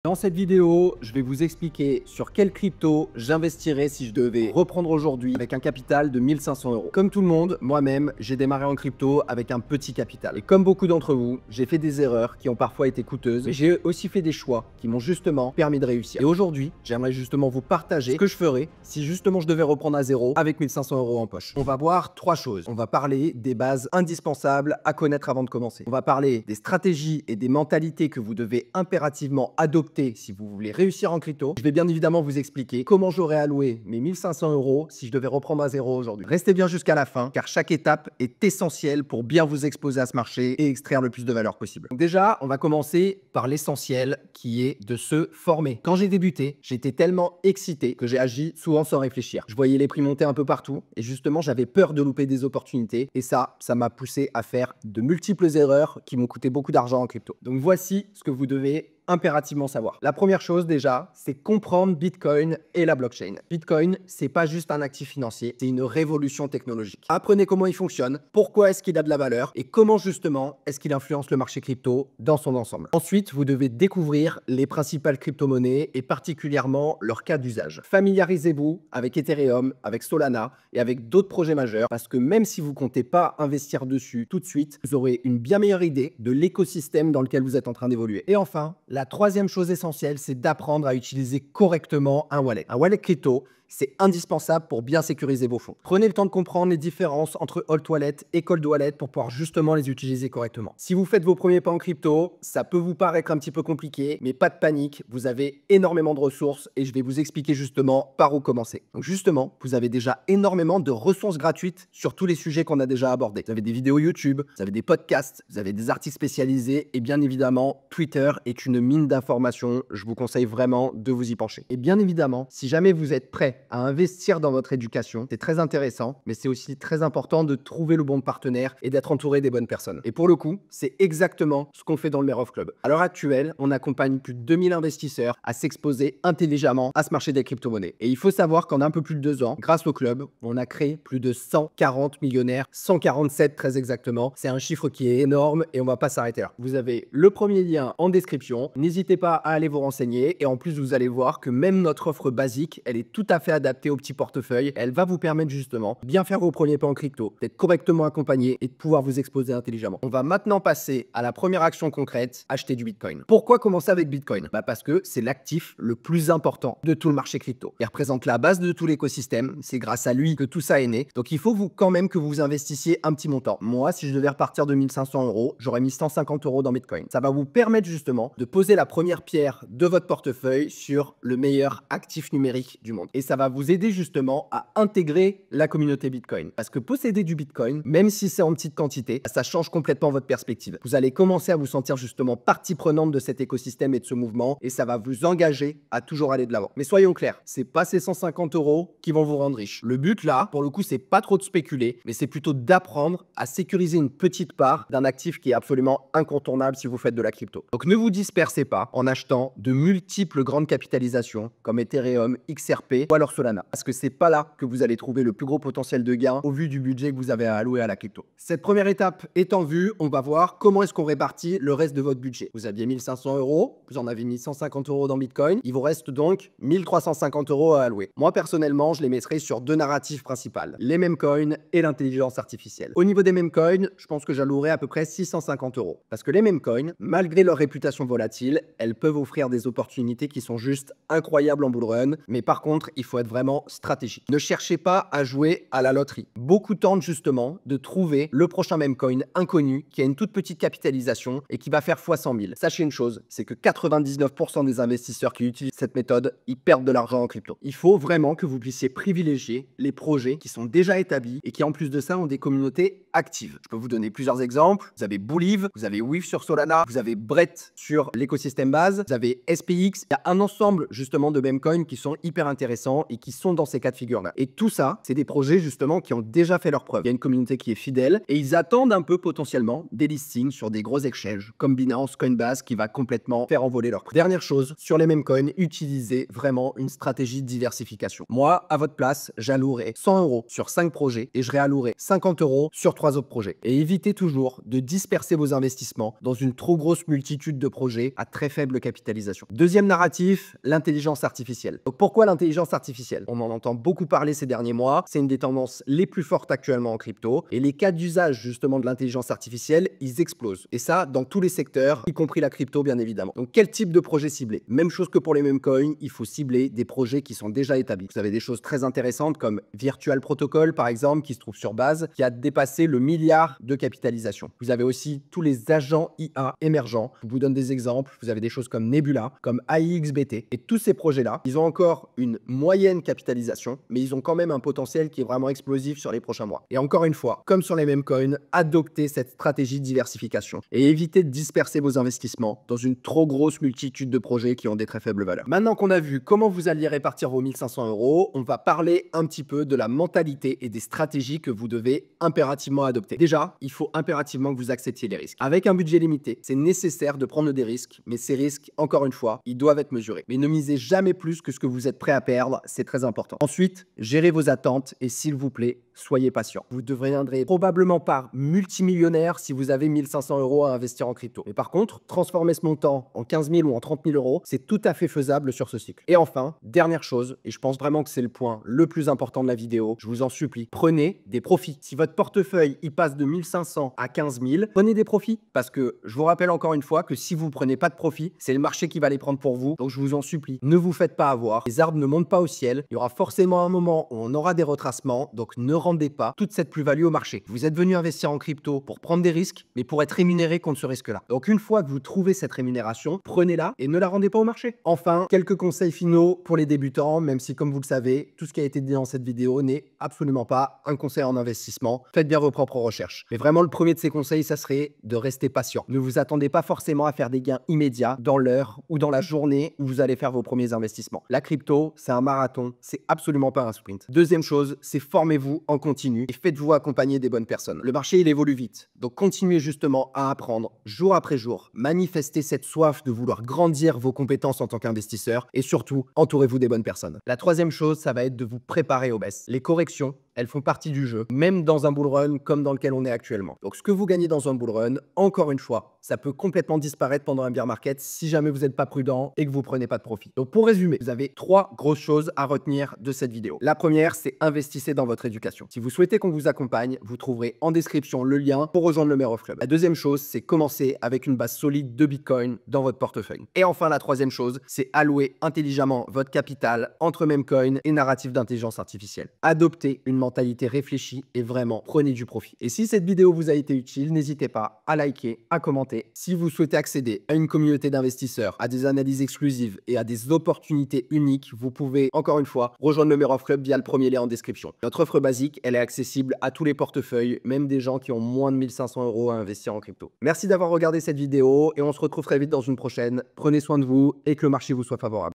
Dans cette vidéo, je vais vous expliquer sur quelle crypto j'investirais si je devais reprendre aujourd'hui avec un capital de 1500 euros. Comme tout le monde, moi-même, j'ai démarré en crypto avec un petit capital. Et comme beaucoup d'entre vous, j'ai fait des erreurs qui ont parfois été coûteuses, mais j'ai aussi fait des choix qui m'ont justement permis de réussir. Et aujourd'hui, j'aimerais justement vous partager ce que je ferais si justement je devais reprendre à zéro avec 1500 euros en poche. On va voir trois choses. On va parler des bases indispensables à connaître avant de commencer. On va parler des stratégies et des mentalités que vous devez impérativement adopter si vous voulez réussir en crypto. Je vais bien évidemment vous expliquer comment j'aurais alloué mes 1500 euros si je devais reprendre à zéro aujourd'hui. Restez bien jusqu'à la fin car chaque étape est essentielle pour bien vous exposer à ce marché et extraire le plus de valeur possible. Donc déjà, on va commencer par l'essentiel qui est de se former. Quand j'ai débuté, j'étais tellement excité que j'ai agi souvent sans réfléchir. Je voyais les prix monter un peu partout et justement, j'avais peur de louper des opportunités et ça m'a poussé à faire de multiples erreurs qui m'ont coûté beaucoup d'argent en crypto. Donc voici ce que vous devez impérativement savoir. La première chose déjà, c'est comprendre Bitcoin et la blockchain. Bitcoin, c'est pas juste un actif financier, c'est une révolution technologique. Apprenez comment il fonctionne, pourquoi est-ce qu'il a de la valeur et comment justement est-ce qu'il influence le marché crypto dans son ensemble. Ensuite, vous devez découvrir les principales crypto-monnaies et particulièrement leur cas d'usage. Familiarisez-vous avec Ethereum, avec Solana et avec d'autres projets majeurs parce que même si vous comptez pas investir dessus tout de suite, vous aurez une bien meilleure idée de l'écosystème dans lequel vous êtes en train d'évoluer. Et enfin, la troisième chose essentielle, c'est d'apprendre à utiliser correctement un wallet. Un wallet crypto, c'est indispensable pour bien sécuriser vos fonds. Prenez le temps de comprendre les différences entre Hot Wallet et Cold Wallet pour pouvoir justement les utiliser correctement. Si vous faites vos premiers pas en crypto, ça peut vous paraître un petit peu compliqué, mais pas de panique, vous avez énormément de ressources et je vais vous expliquer justement par où commencer. Donc justement, vous avez déjà énormément de ressources gratuites sur tous les sujets qu'on a déjà abordés. Vous avez des vidéos YouTube, vous avez des podcasts, vous avez des articles spécialisés et bien évidemment, Twitter est une mine d'informations. Je vous conseille vraiment de vous y pencher. Et bien évidemment, si jamais vous êtes prêt à investir dans votre éducation, c'est très intéressant, mais c'est aussi très important de trouver le bon partenaire et d'être entouré des bonnes personnes. Et pour le coup, c'est exactement ce qu'on fait dans le Merov Club. À l'heure actuelle, on accompagne plus de 2000 investisseurs à s'exposer intelligemment à ce marché des crypto-monnaies. Et il faut savoir qu'en un peu plus de 2 ans, grâce au club, on a créé plus de 140 millionnaires, 147 très exactement. C'est un chiffre qui est énorme et on va pas s'arrêter là. Vous avez le premier lien en description. N'hésitez pas à aller vous renseigner et en plus, vous allez voir que même notre offre basique, elle est tout à fait adaptée au petit portefeuille. Elle va vous permettre justement de bien faire vos premiers pas en crypto, d'être correctement accompagné et de pouvoir vous exposer intelligemment. On va maintenant passer à la première action concrète, acheter du Bitcoin. Pourquoi commencer avec Bitcoin? Parce que c'est l'actif le plus important de tout le marché crypto. Il représente la base de tout l'écosystème. C'est grâce à lui que tout ça est né. Donc il faut quand même que vous investissiez un petit montant. Moi, si je devais repartir de 1500 euros, j'aurais mis 150 euros dans Bitcoin. Ça va vous permettre justement de poser la première pierre de votre portefeuille sur le meilleur actif numérique du monde. Et ça va vous aider justement à intégrer la communauté Bitcoin. Parce que posséder du Bitcoin, même si c'est en petite quantité, ça change complètement votre perspective. Vous allez commencer à vous sentir justement partie prenante de cet écosystème et de ce mouvement et ça va vous engager à toujours aller de l'avant. Mais soyons clairs, c'est pas ces 150 euros qui vont vous rendre riche. Le but là, pour le coup, c'est pas trop de spéculer, mais c'est plutôt d'apprendre à sécuriser une petite part d'un actif qui est absolument incontournable si vous faites de la crypto. Donc ne vous dispersez pas en achetant de multiples grandes capitalisations comme Ethereum, XRP ou alors Solana. Parce que c'est pas là que vous allez trouver le plus gros potentiel de gain au vu du budget que vous avez à allouer à la crypto. Cette première étape étant vue, on va voir comment est-ce qu'on répartit le reste de votre budget. Vous aviez 1500 euros, vous en avez mis 150 euros dans Bitcoin. Il vous reste donc 1350 euros à allouer. Moi, personnellement, je les mettrai sur deux narratifs principaux, les meme coins et l'intelligence artificielle. Au niveau des meme coins, je pense que j'allouerai à peu près 650 euros. Parce que les meme coins, malgré leur réputation volatile, elles peuvent offrir des opportunités qui sont juste incroyables en bull run. Mais par contre, il faut être vraiment stratégique. Ne cherchez pas à jouer à la loterie. Beaucoup tentent justement de trouver le prochain meme coin inconnu qui a une toute petite capitalisation et qui va faire x 100 000. Sachez une chose, c'est que 99% des investisseurs qui utilisent cette méthode, ils perdent de l'argent en crypto. Il faut vraiment que vous puissiez privilégier les projets qui sont déjà établis et qui en plus de ça ont des communautés actives. Je peux vous donner plusieurs exemples. Vous avez Bulliv, vous avez Weave sur Solana, vous avez Brett sur l'écosystème base, vous avez SPX. Il y a un ensemble justement de meme coins qui sont hyper intéressants et qui sont dans ces cas de figure-là. Et tout ça, c'est des projets justement qui ont déjà fait leurs preuves. Il y a une communauté qui est fidèle et ils attendent un peu potentiellement des listings sur des gros exchanges comme Binance, Coinbase qui va complètement faire envoler leur prix. Dernière chose, sur les meme coins, utilisez vraiment une stratégie de diversification. Moi, à votre place, j'allouerais 100 euros sur 5 projets et je réallouerais 50 euros sur 3 autres projets. Et évitez toujours de disperser vos investissements dans une trop grosse multitude de projets à très faible capitalisation. Deuxième narratif, l'intelligence artificielle. Donc pourquoi l'intelligence artificielle? On en entend beaucoup parler ces derniers mois, c'est une des tendances les plus fortes actuellement en crypto, et les cas d'usage justement de l'intelligence artificielle, ils explosent. Et ça, dans tous les secteurs, y compris la crypto bien évidemment. Donc quel type de projet cibler? Même chose que pour les meme coins, il faut cibler des projets qui sont déjà établis. Vous avez des choses très intéressantes comme Virtual Protocol par exemple, qui se trouve sur Base, qui a dépassé le milliard de capitalisation. Vous avez aussi tous les agents IA émergents. Je vous donne des exemples. Vous avez des choses comme Nebula, comme AIXBT. Et tous ces projets-là, ils ont encore une moyenne capitalisation, mais ils ont quand même un potentiel qui est vraiment explosif sur les prochains mois. Et encore une fois, comme sur les meme coins, adoptez cette stratégie de diversification et évitez de disperser vos investissements dans une trop grosse multitude de projets qui ont des très faibles valeurs. Maintenant qu'on a vu comment vous alliez répartir vos 1500 €, on va parler un petit peu de la mentalité et des stratégies que vous devez impérativement adopter. Déjà, il faut impérativement que vous acceptiez les risques. Avec un budget limité, c'est nécessaire de prendre des risques, mais ces risques, encore une fois, ils doivent être mesurés. Mais ne misez jamais plus que ce que vous êtes prêt à perdre, c'est très important. Ensuite, gérez vos attentes et s'il vous plaît, soyez patient. Vous deviendrez probablement pas multimillionnaire si vous avez 1500 € à investir en crypto. Mais par contre, transformer ce montant en 15 000 ou en 30 000 €, c'est tout à fait faisable sur ce cycle. Et enfin, dernière chose, et je pense vraiment que c'est le point le plus important de la vidéo, je vous en supplie, prenez des profits. Si votre portefeuille il passe de 1500 à 15 000, prenez des profits. Parce que je vous rappelle encore une fois que si vous prenez pas de profit, c'est le marché qui va les prendre pour vous. Donc je vous en supplie, ne vous faites pas avoir. Les arbres ne montent pas au ciel. Il y aura forcément un moment où on aura des retracements. Donc ne rendez pas toute cette plus-value au marché. Vous êtes venu investir en crypto pour prendre des risques, mais pour être rémunéré contre ce risque-là. Donc une fois que vous trouvez cette rémunération, prenez-la et ne la rendez pas au marché. Enfin, quelques conseils finaux pour les débutants, même si comme vous le savez, tout ce qui a été dit dans cette vidéo n'est absolument pas un conseil en investissement. Faites bien vos propres recherches. Mais vraiment, le premier de ces conseils, ça serait de rester patient. Ne vous attendez pas forcément à faire des gains immédiats dans l'heure ou dans la journée où vous allez faire vos premiers investissements. La crypto, c'est un marathon, c'est absolument pas un sprint. Deuxième chose, c'est formez-vous en continu et faites-vous accompagner des bonnes personnes. Le marché, il évolue vite. Donc continuez justement à apprendre jour après jour. Manifestez cette soif de vouloir grandir vos compétences en tant qu'investisseur et surtout, entourez-vous des bonnes personnes. La troisième chose, ça va être de vous préparer aux baisses. Les corrections, elles font partie du jeu, même dans un bull run comme dans lequel on est actuellement. Donc ce que vous gagnez dans un bull run, encore une fois, ça peut complètement disparaître pendant un bear market si jamais vous n'êtes pas prudent et que vous prenez pas de profit. Donc pour résumer, vous avez 3 grosses choses à retenir de cette vidéo. La première, c'est investissez dans votre éducation. Si vous souhaitez qu'on vous accompagne, vous trouverez en description le lien pour rejoindre le Mayoff Club. La deuxième chose, c'est commencer avec une base solide de Bitcoin dans votre portefeuille. Et enfin, la troisième chose, c'est allouer intelligemment votre capital entre meme coin et narratif d'intelligence artificielle. Adoptez une mentalité réfléchie et vraiment prenez du profit. Et si cette vidéo vous a été utile, n'hésitez pas à liker, à commenter. Si vous souhaitez accéder à une communauté d'investisseurs, à des analyses exclusives et à des opportunités uniques, vous pouvez encore une fois rejoindre le Mayoff Club via le premier lien en description. Notre offre basique, elle est accessible à tous les portefeuilles, même des gens qui ont moins de 1500 € à investir en crypto. Merci d'avoir regardé cette vidéo et on se retrouve très vite dans une prochaine. Prenez soin de vous et que le marché vous soit favorable.